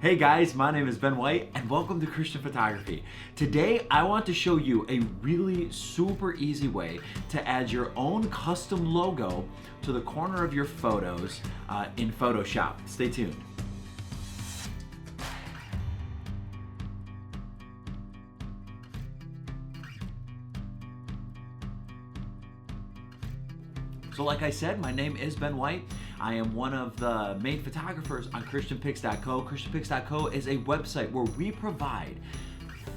Hey guys, my name is Ben White and welcome to Christian Photography. Today I want to show you a really super easy way to add your own custom logo to the corner of your photos in Photoshop. Stay tuned. So like I said, my name is Ben White. I am one of the main photographers on ChristianPics.co. ChristianPics.co is a website where we provide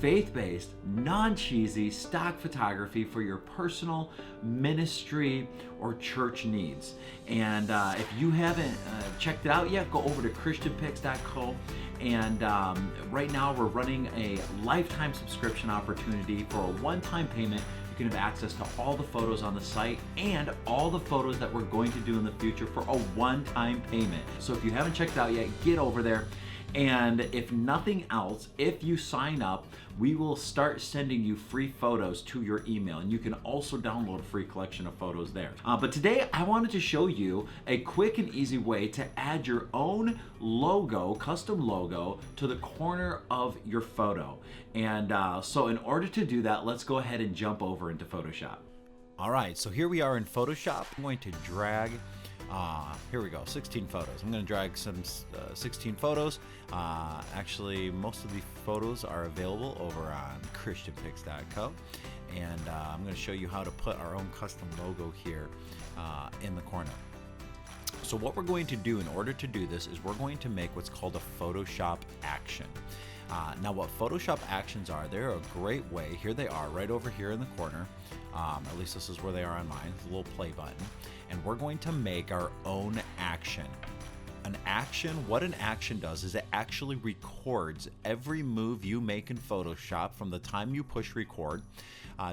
faith-based, non-cheesy stock photography for your personal ministry or church needs. And if you haven't checked it out yet, go over to ChristianPics.co. And right now we're running a lifetime subscription opportunity for a one-time payment. You can have access to all the photos on the site and all the photos that we're going to do in the future for a one-time payment. So if you haven't checked it out yet, get over there. And if nothing else, if you sign up, we will start sending you free photos to your email, and you can also download a free collection of photos there. But today I wanted to show you a quick and easy way to add your own logo, custom logo, to the corner of your photo. And so in order to do that, let's go ahead and jump over into Photoshop. All right, so here we are in Photoshop. I'm going to drag here we go, 16 photos. I'm going to drag some 16 photos. Actually, most of the photos are available over on ChristianPics.co, and I'm going to show you how to put our own custom logo here in the corner. So what we're going to do in order to do this is we're going to make what's called a Photoshop action. Now what Photoshop actions are, they're a great way, here they are right over here in the corner, at least this is where they are on mine, the little play button, and we're going to make our own action. An action, what an action does is it actually records every move you make in Photoshop from the time you push record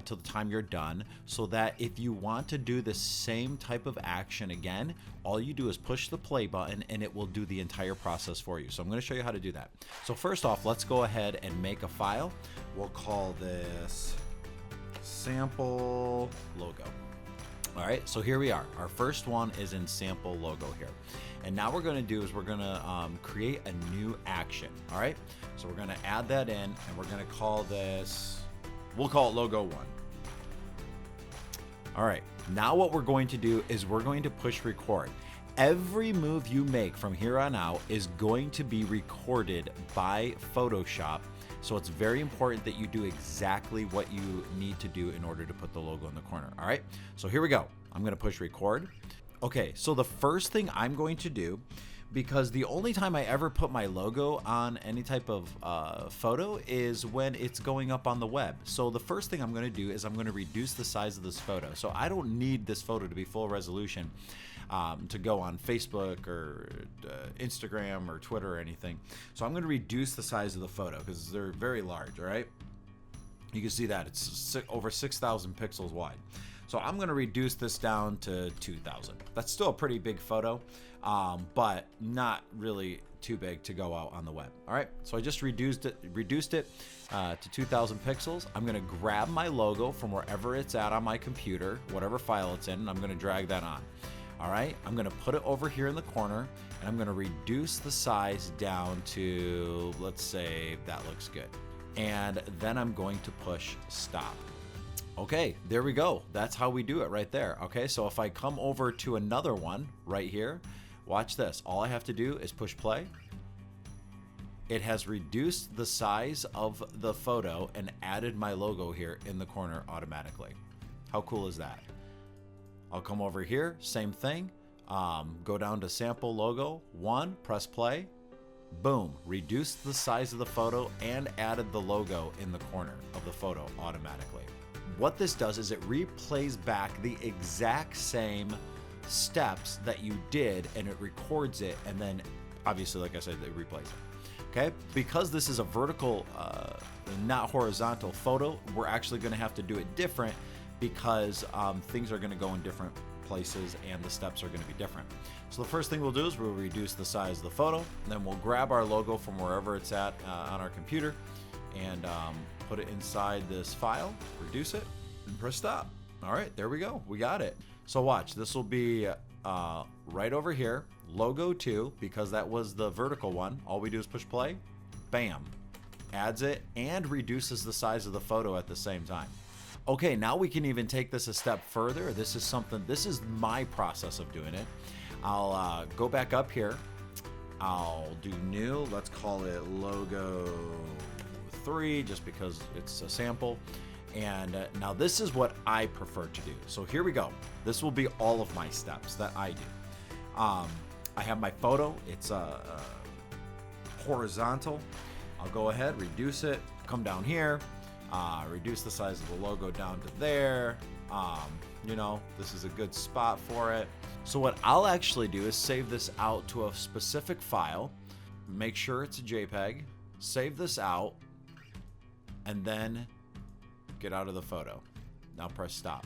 till the time you're done, so that if you want to do the same type of action again, all you do is push the play button and it will do the entire process for you. So I'm going to show you how to do that. So first off, let's go ahead and make a file. We'll call this sample logo. All right, so here we are. Our first one is in sample logo here. And now what we're gonna do is we're gonna create a new action, all right? So we're gonna add that in and we're gonna call this, we'll call it logo 1. All right, now what we're going to do is we're going to push record. Every move you make from here on out is going to be recorded by Photoshop. So it's very important that you do exactly what you need to do in order to put the logo in the corner. All right, so here we go. I'm gonna push record. Okay, so the first thing I'm going to do, because the only time I ever put my logo on any type of photo is when it's going up on the web. So the first thing I'm gonna do is I'm gonna reduce the size of this photo. So I don't need this photo to be full resolution to go on Facebook or Instagram or Twitter or anything. So I'm going to reduce the size of the photo because they're very large, all right? You can see that it's over 6,000 pixels wide. So I'm going to reduce this down to 2,000. That's still a pretty big photo, but not really too big to go out on the web. All right, so I just reduced it to 2,000 pixels. I'm going to grab my logo from wherever it's at on my computer, whatever file it's in, and I'm going to drag that on. All right, I'm gonna put it over here in the corner and I'm gonna reduce the size down to, let's say that looks good. And then I'm going to push stop. Okay, there we go. That's how we do it right there. Okay, so if I come over to another one right here, watch this. All I have to do is push play. It has reduced the size of the photo and added my logo here in the corner automatically. How cool is that? I'll come over here, same thing, go down to sample logo 1, press play, boom, reduced the size of the photo and added the logo in the corner of the photo automatically. What this does is it replays back the exact same steps that you did and it records it, and then obviously, like I said, it replays it. Okay, because this is a vertical, not horizontal photo, we're actually gonna have to do it different because things are going to go in different places and the steps are going to be different. So the first thing we'll do is we'll reduce the size of the photo, and then we'll grab our logo from wherever it's at on our computer and put it inside this file, reduce it, and press stop. All right, there we go. We got it. So watch, this will be right over here, logo 2, because that was the vertical one. All we do is push play, bam, adds it and reduces the size of the photo at the same time. Okay, now we can even take this a step further. This is my process of doing it. I'll go back up here. I'll do new, let's call it logo 3, just because it's a sample. And now this is what I prefer to do. So here we go. This will be all of my steps that I do. I have my photo. It's horizontal. I'll go ahead, reduce it, come down here, reduce the size of the logo down to there. You know, this is a good spot for it. So what I'll actually do is save this out to a specific file, make sure it's a JPEG, save this out, and then get out of the photo. Now press stop.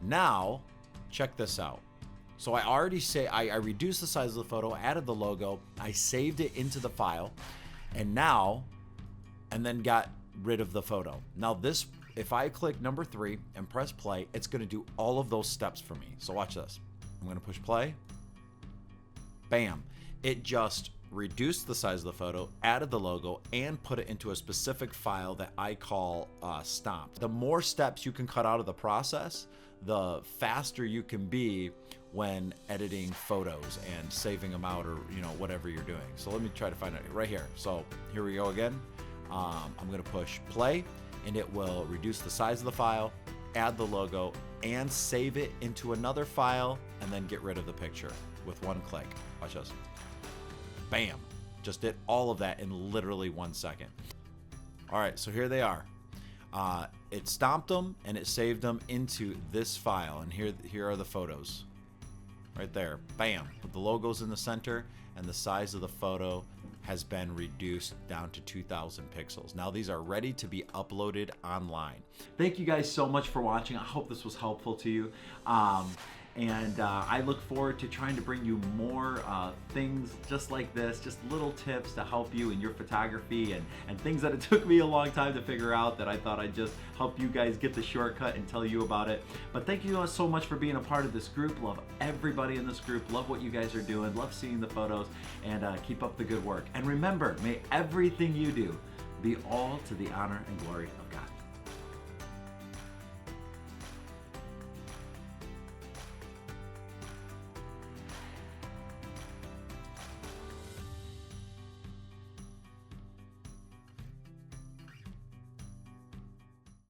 Now, check this out. So I already say I reduced the size of the photo, added the logo, I saved it into the file, and then got rid of the photo. Now this, if I click number 3 and press play, it's gonna do all of those steps for me. So watch this. I'm gonna push play. Bam. It just reduced the size of the photo, added the logo, and put it into a specific file that I call stomp. The more steps you can cut out of the process, the faster you can be when editing photos and saving them out, or whatever you're doing. So let me try to find it right here. So here we go again. I'm gonna push play, and it will reduce the size of the file, add the logo, and save it into another file, and then get rid of the picture with one click. Watch this. Bam. Just did all of that in literally 1 second. All right, so here they are. It stomped them and it saved them into this file, and here are the photos. Right there. Bam. With the logos in the center, and the size of the photo has been reduced down to 2,000 pixels. Now these are ready to be uploaded online. Thank you guys so much for watching. I hope this was helpful to you. And I look forward to trying to bring you more things just like this, just little tips to help you in your photography, and things that it took me a long time to figure out that I thought I'd just help you guys get the shortcut and tell you about it. But thank you so much for being a part of this group. Love everybody in this group. Love what you guys are doing. Love seeing the photos, and keep up the good work. And remember, may everything you do be all to the honor and glory of God.